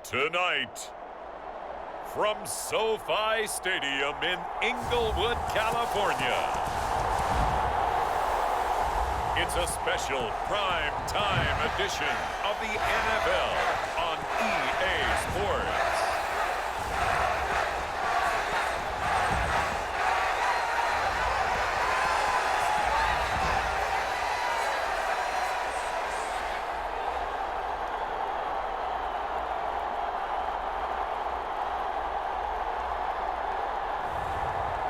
Tonight, from SoFi Stadium in Inglewood, California, it's a special prime time edition of the NFL on EA Sports.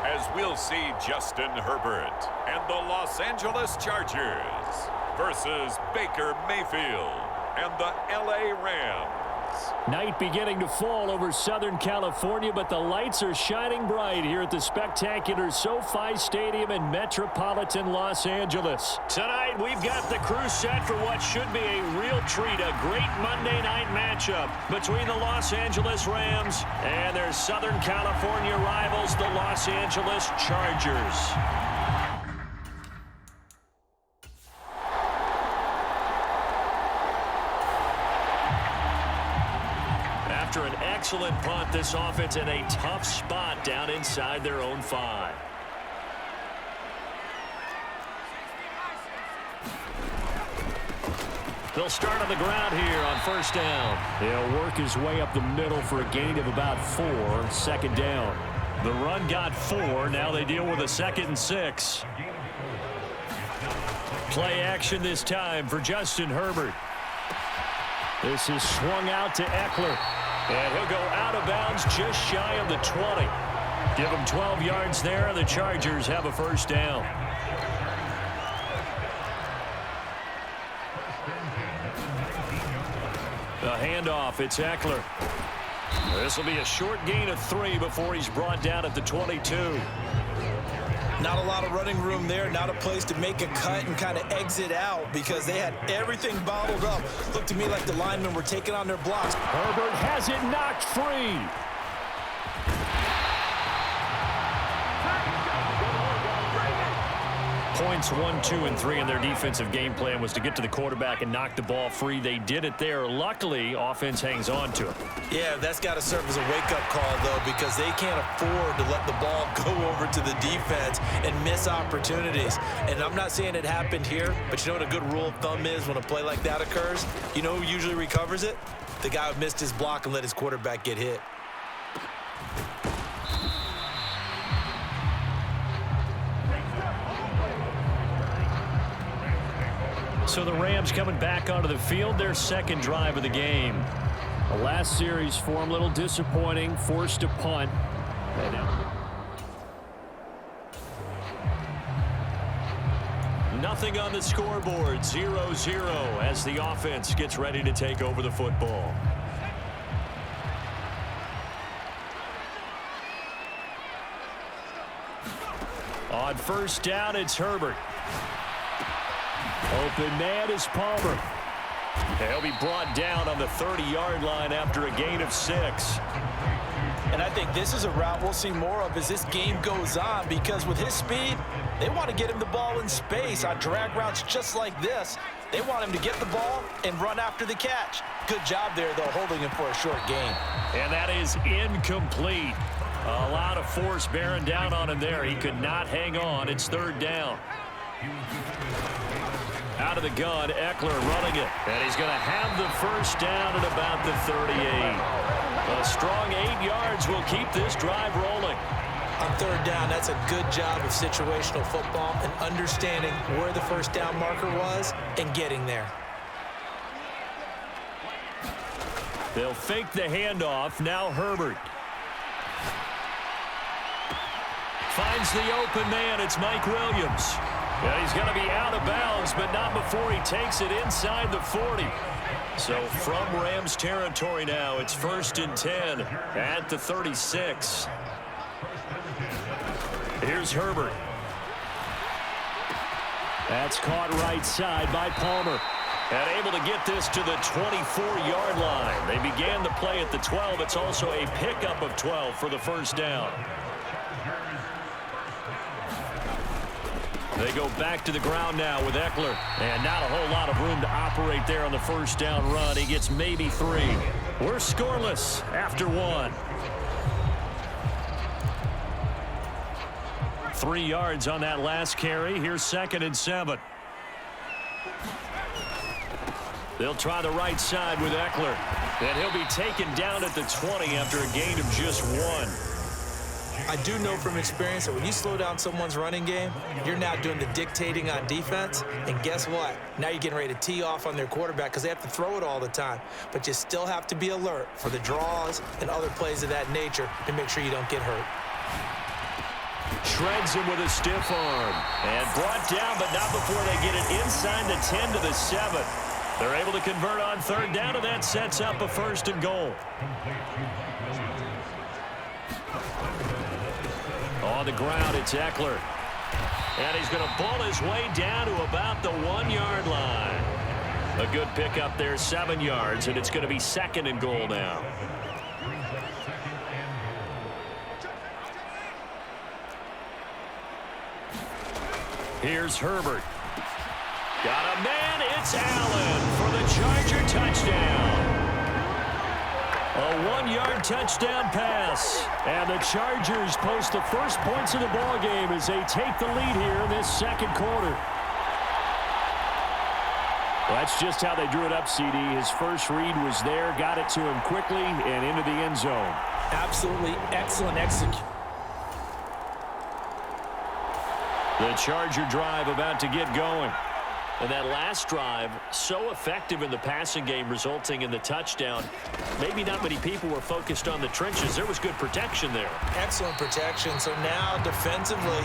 As we'll see Justin Herbert and the Los Angeles Chargers versus Baker Mayfield and the LA Rams. Night beginning to fall over Southern California, but the lights are shining bright here at the spectacular SoFi Stadium in metropolitan Los Angeles. Tonight, we've got the crew set for what should be a real treat, a great Monday night matchup between the Los Angeles Rams and their Southern California rivals, the Los Angeles Chargers. After an excellent punt, this offense in a tough spot down inside their own 5. They'll start on the ground here on first down. He'll work his way up the middle for a gain of about 4. Second down. The run got 4. Now they deal with a 2nd and 6. Play action this time for Justin Herbert. This is swung out to Eckler. And he'll go out of bounds just shy of the 20. Give him 12 yards there, and the Chargers have a first down. The handoff, it's Eckler. This will be a short gain of 3 before he's brought down at the 22. Not a lot of running room there, not a place to make a cut and kind of exit out because they had everything bottled up. Looked to me like the linemen were taking on their blocks. Herbert has it knocked free. Points 1, 2, and 3 in their defensive game plan was to get to the quarterback and knock the ball free. They did it there. Luckily, offense hangs on to it. Yeah, that's got to serve as a wake-up call, though, because they can't afford to let the ball go over to the defense and miss opportunities. And I'm not saying it happened here, but you know what a good rule of thumb is when a play like that occurs? You know who usually recovers it? The guy who missed his block and let his quarterback get hit. So the Rams coming back onto the field, their second drive of the game. The last series for them, a little disappointing, forced to punt. Nothing on the scoreboard, 0-0 as the offense gets ready to take over the football. On first down, it's Herbert. Open man is Palmer. He'll be brought down on the 30-yard line after a gain of 6. And I think this is a route we'll see more of as this game goes on because with his speed, they want to get him the ball in space on drag routes just like this. They want him to get the ball and run after the catch. Good job there, though, holding him for a short gain. And that is incomplete. A lot of force bearing down on him there. He could not hang on. It's third down. Out of the gun, Eckler running it. And he's going to have the first down at about the 38. A strong 8 yards will keep this drive rolling. On third down, that's a good job of situational football and understanding where the first down marker was and getting there. They'll fake the handoff. Now Herbert. Finds the open man. It's Mike Williams. Yeah, he's going to be out of bounds, but not before he takes it inside the 40. So from Rams territory now, it's 1st and 10 at the 36. Here's Herbert. That's caught right side by Palmer. And able to get this to the 24-yard line. They began the play at the 12. It's also a pickup of 12 for the first down. They go back to the ground now with Eckler. And not a whole lot of room to operate there on the first down run. He gets maybe 3. We're scoreless after 1. 3 yards on that last carry. Here's 2nd and 7. They'll try the right side with Eckler. And he'll be taken down at the 20 after a gain of just 1. I do know from experience that when you slow down someone's running game, you're now doing the dictating on defense. And guess what? Now you're getting ready to tee off on their quarterback because they have to throw it all the time. But you still have to be alert for the draws and other plays of that nature to make sure you don't get hurt. Shreds him with a stiff arm. And brought down, but not before they get it inside the 10 to the 7. They're able to convert on 3rd down, and that sets up a 1st and goal. On the ground, it's Eckler. And he's going to pull his way down to about the 1-yard line. A good pickup there, 7 yards, and it's going to be 2nd and goal now. Here's Herbert. Got a man, it's Allen for the Charger touchdown. A 1-yard touchdown pass. And the Chargers post the first points of the ball game as they take the lead here in this 2nd quarter. Well, that's just how they drew it up, CD. His first read was there, got it to him quickly and into the end zone. Absolutely excellent execution. The Charger drive about to get going. And that last drive, so effective in the passing game, resulting in the touchdown. Maybe not many people were focused on the trenches. There was good protection there. Excellent protection. So now, defensively,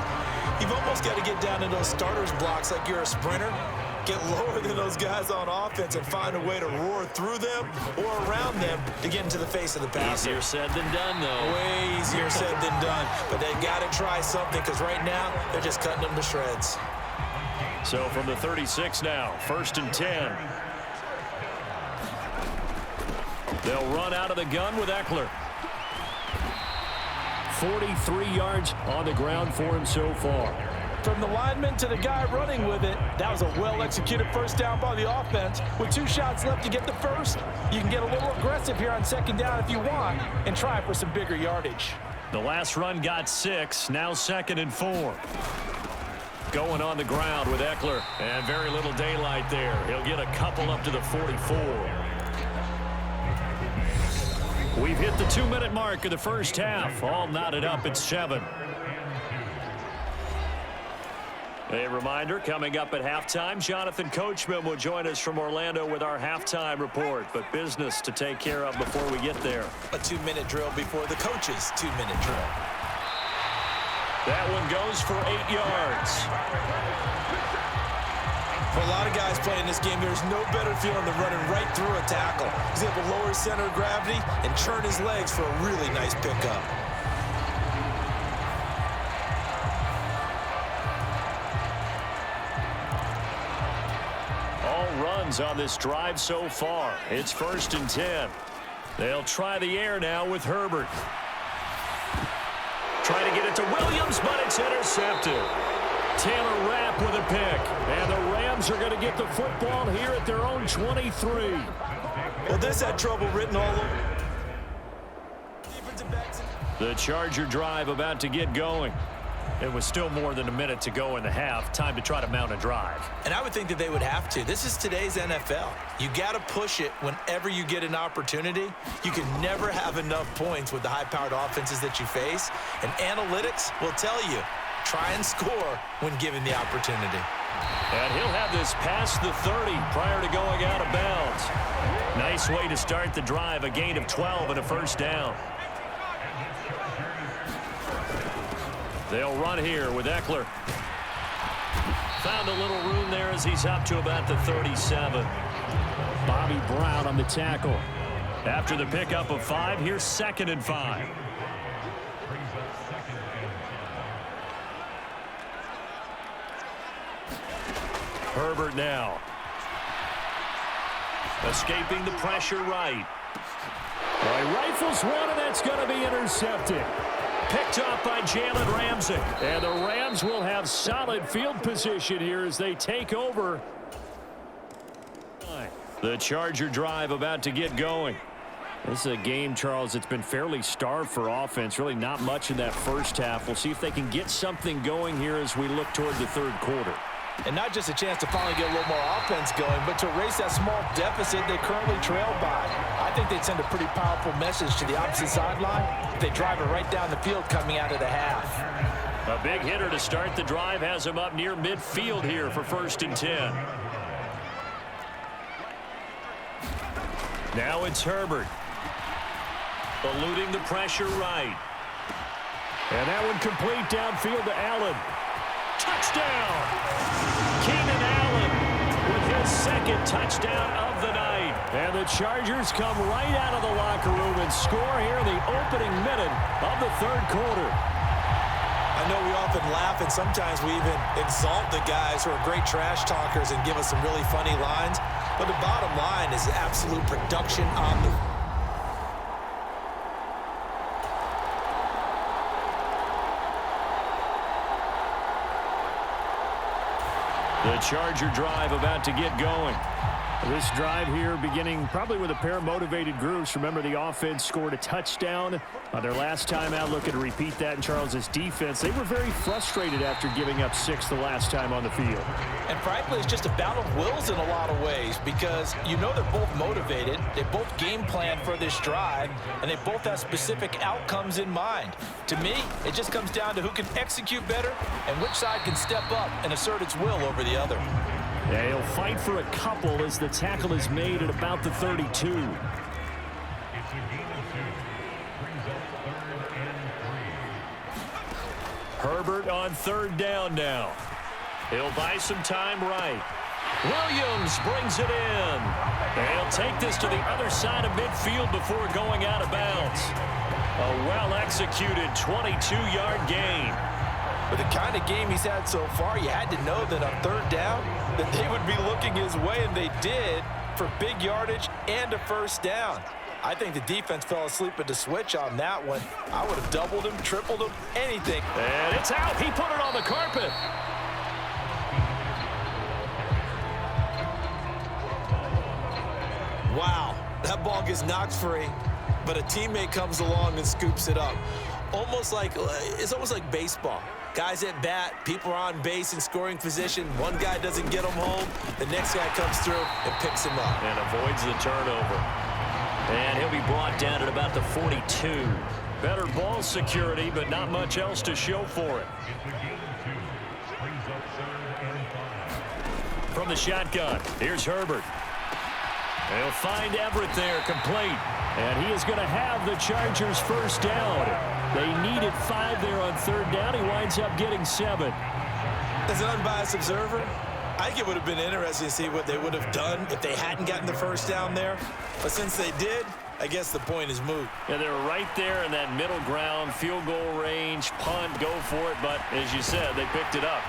you've almost got to get down to those starters blocks like you're a sprinter. Get lower than those guys on offense and find a way to roar through them or around them to get into the face of the passer. Easier said than done, though. Way easier said than done. But they got to try something because right now, they're just cutting them to shreds. So from the 36 now, 1st and 10. They'll run out of the gun with Eckler. 43 yards on the ground for him so far. From the lineman to the guy running with it, that was a well-executed first down by the offense. With 2 shots left to get the first, you can get a little aggressive here on 2nd down if you want and try for some bigger yardage. The last run got 6, now 2nd and 4. Going on the ground with Eckler, and very little daylight there. He'll get a couple up to the 44. We've hit the 2-minute mark of the first half. All knotted up at 7. A reminder, coming up at halftime, Jonathan Coachman will join us from Orlando with our halftime report, but business to take care of before we get there. A 2-minute drill before the coach's 2-minute drill. That one goes for 8 yards. For a lot of guys playing this game, there's no better feeling than running right through a tackle. He's able to lower his center of gravity and churn his legs for a really nice pickup. All runs on this drive so far. It's 1st and 10. They'll try the air now with Herbert. Trying to get it to Williams, but it's intercepted. Taylor Rapp with a pick. And the Rams are going to get the football here at their own 23. Well, this had trouble written all over. The Charger drive about to get going. It was still more than a minute to go in the half. Time to try to mount a drive. And I would think that they would have to. This is today's NFL. You got to push it whenever you get an opportunity. You can never have enough points with the high-powered offenses that you face. And analytics will tell you, try and score when given the opportunity. And he'll have this past the 30 prior to going out of bounds. Nice way to start the drive. A gain of 12 and a first down. They'll run here with Eckler. Found a little room there as he's up to about the 37. Bobby Brown on the tackle. After the pickup of 5, here's 2nd and 5. Herbert now. Escaping the pressure right. Rifles one, and that's going to be intercepted. Picked off by Jalen Ramsey. And the Rams will have solid field position here as they take over. The Charger drive about to get going. This is a game, Charles, it's been fairly starved for offense. Really not much in that first half. We'll see if they can get something going here as we look toward the third quarter. And not just a chance to finally get a little more offense going, but to erase that small deficit they currently trailed by. I think they'd send a pretty powerful message to the opposite sideline if they drive it right down the field coming out of the half. A big hitter to start the drive has him up near midfield here for 1st and 10. Now it's Herbert. Eluding the pressure right. And that one complete downfield to Allen. Touchdown! Keenan Allen with his 2nd touchdown of the night. And the Chargers come right out of the locker room and score here in the opening minute of the third quarter. I know we often laugh, and sometimes we even exalt the guys who are great trash talkers and give us some really funny lines. But the bottom line is absolute production on the The Charger drive about to get going. This drive here beginning probably with a pair of motivated groups. Remember, the offense scored a touchdown on their last time out. Looking to repeat that in Charles's defense. They were very frustrated after giving up 6 the last time on the field. And frankly, it's just a battle of wills in a lot of ways because you know they're both motivated. They both game plan for this drive, and they both have specific outcomes in mind. To me, it just comes down to who can execute better and which side can step up and assert its will over the other. Yeah, he'll fight for a couple as the tackle is made at about the 32. Herbert on 3rd down now. He'll buy some time right. Williams brings it in. They'll take this to the other side of midfield before going out of bounds. A well-executed 22-yard gain. With the kind of game he's had so far, you had to know that on 3rd down that they would be looking his way, and they did, for big yardage and a 1st down. I think the defense fell asleep at the switch on that one. I would have doubled him, tripled him, anything. And it's out. He put it on the carpet. Wow, that ball gets knocked free, but a teammate comes along and scoops it up. It's almost like baseball. Guys at bat, people are on base in scoring position. One guy doesn't get him home. The next guy comes through and picks him up. And avoids the turnover. And he'll be brought down at about the 42. Better ball security, but not much else to show for it. From the shotgun, here's Herbert. They'll find Everett there, complete. And he is going to have the Chargers 1st down. They needed 5 there on 3rd down. He winds up getting 7. As an unbiased observer, I think it would have been interesting to see what they would have done if they hadn't gotten the 1st down there. But since they did, I guess the point is moot. Yeah, they were right there in that middle ground, field goal range, punt, go for it. But as you said, they picked it up.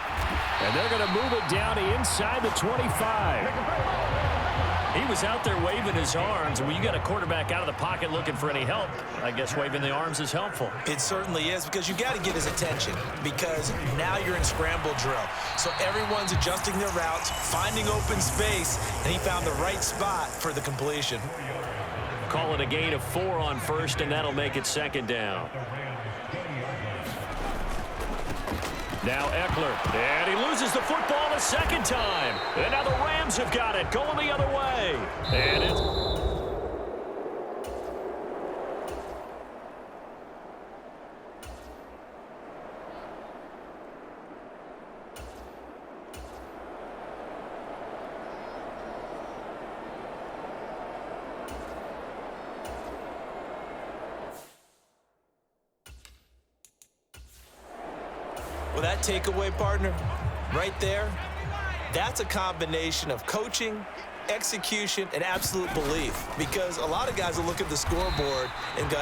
And they're going to move it down inside the 25. He was out there waving his arms. When you got a quarterback out of the pocket looking for any help, I guess waving the arms is helpful. It certainly is, because you got to get his attention, because now you're in scramble drill. So everyone's adjusting their routes, finding open space, and he found the right spot for the completion. Call it a gain of 4 on 1st, and that'll make it 2nd down. Now Eckler, and he loses the football a 2nd time. And now the Rams have got it, going the other way. And it's... Well, that takeaway, partner, right there, that's a combination of coaching execution, and absolute belief. Because a lot of guys will look at the scoreboard and go,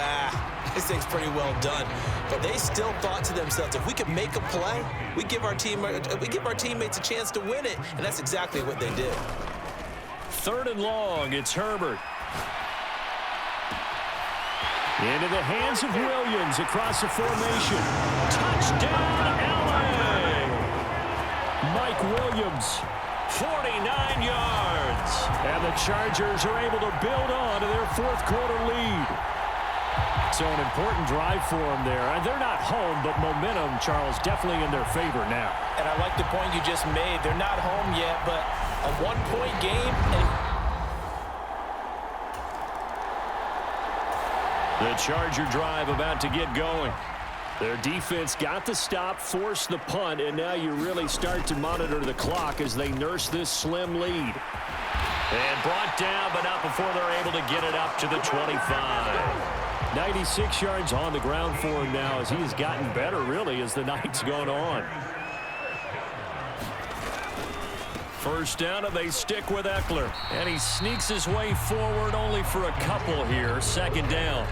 this thing's pretty well done. But they still thought to themselves, if we could make a play, we give our teammates a chance to win it. And that's exactly what they did. 3rd and long, it's Herbert. Into the hands of Williams across the formation. Touchdown, LA! Mike Williams, 49 yards. And the Chargers are able to build on to their 4th quarter lead. So an important drive for them there. They're not home, but momentum, Charles, definitely in their favor now. And I like the point you just made. They're not home yet, but a 1-point game. The Charger drive about to get going. Their defense got the stop, forced the punt, and now you really start to monitor the clock as they nurse this slim lead. And brought down, but not before they're able to get it up to the 25. 96 yards on the ground for him now as he has gotten better, really, as the night's gone on. First down, and they stick with Eckler. And he sneaks his way forward only for a couple here. 2nd down.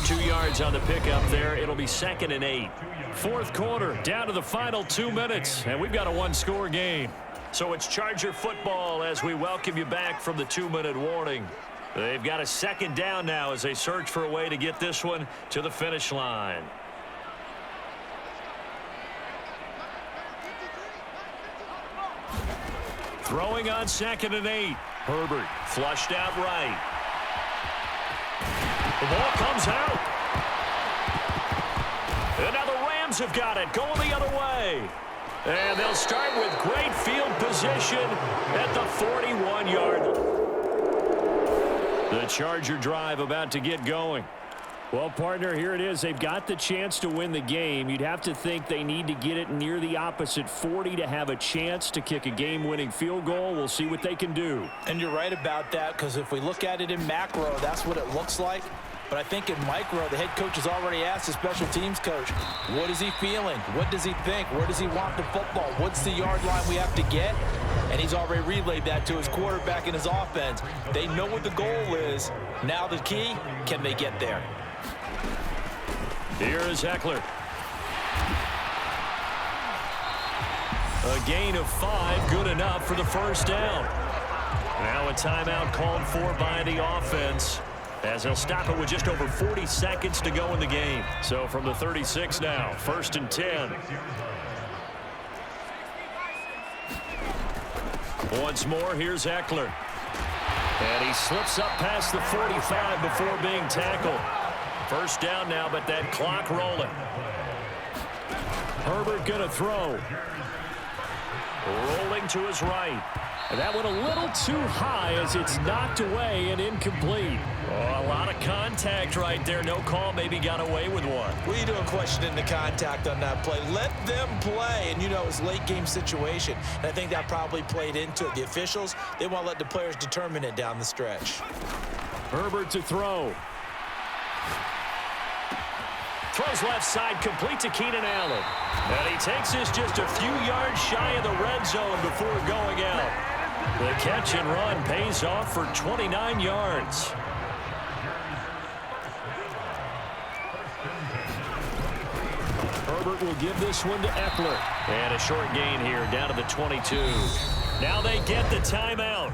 2 yards on the pickup there. It'll be 2nd and 8. 4th quarter, down to the final 2 minutes, and we've got a 1-score game. So it's Charger football as we welcome you back from the 2-minute warning. They've got a 2nd down now as they search for a way to get this one to the finish line. Throwing on 2nd and 8. Herbert flushed out right. The ball comes out. And now the Rams have got it, going the other way. And they'll start with great field position at the 41-yard line. The Charger drive about to get going. Well, partner, here it is. They've got the chance to win the game. You'd have to think they need to get it near the opposite 40 to have a chance to kick a game-winning field goal. We'll see what they can do. And you're right about that, because if we look at it in macro, that's what it looks like. But I think in micro, the head coach has already asked the special teams coach, what is he feeling? What does he think? Where does he want the football? What's the yard line we have to get? And he's already relayed that to his quarterback and his offense. They know what the goal is. Now the key, can they get there? Here is Eckler. A gain of 5, good enough for the 1st down. Now a timeout called for by the offense, as they'll stop it with just over 40 seconds to go in the game. So from the 36 now, 1st and 10. Once more, here's Eckler. And he slips up past the 45 before being tackled. 1st down now, but that clock rolling. Herbert going to throw. Rolling to his right. And that went a little too high as it's knocked away and incomplete. Oh, a lot of contact right there. No call, maybe got away with one. What are you doing questioning the contact on that play? Let them play. And, you know, it's a late-game situation. And I think that probably played into it. The officials, they want to let the players determine it down the stretch. Herbert to throw. Throws left side, complete to Keenan Allen. And he takes this just a few yards shy of the red zone before going out. The catch and run pays off for 29 yards. Herbert will give this one to Eckler. And a short gain here down to the 22. Now they get the timeout.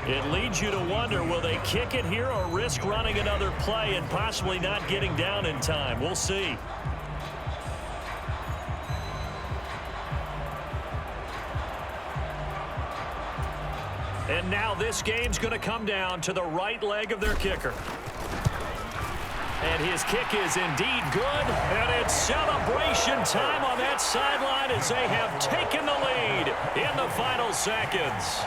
It leads you to wonder, will they kick it here or risk running another play and possibly not getting down in time? We'll see. And now this game's going to come down to the right leg of their kicker. And his kick is indeed good. And it's celebration time on that sideline as they have taken the lead in the final seconds.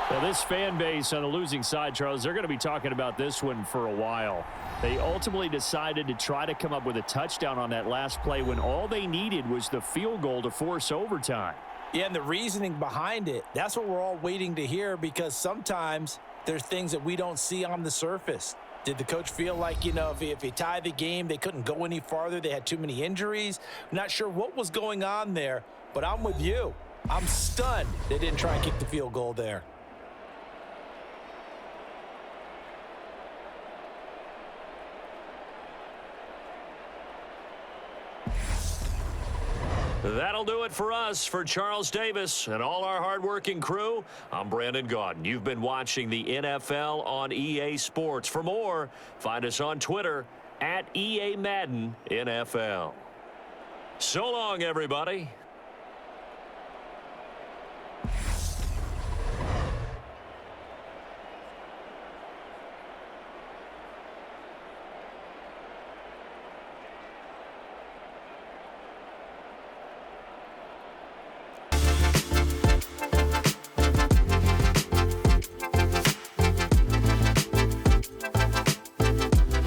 Well, this fan base on the losing side, Charles, they're going to be talking about this one for a while. They ultimately decided to try to come up with a touchdown on that last play when all they needed was the field goal to force overtime. Yeah, and the reasoning behind it, that's what we're all waiting to hear, because sometimes there's things that we don't see on the surface. Did the coach feel like, if he tied the game, they couldn't go any farther? They had too many injuries? Not sure what was going on there, but I'm with you. I'm stunned they didn't try and kick the field goal there. That'll do it for us. For Charles Davis and all our hardworking crew, I'm Brandon Gaudin. You've been watching the NFL on EA Sports. For more, find us on Twitter @EA Madden NFL. So long, everybody.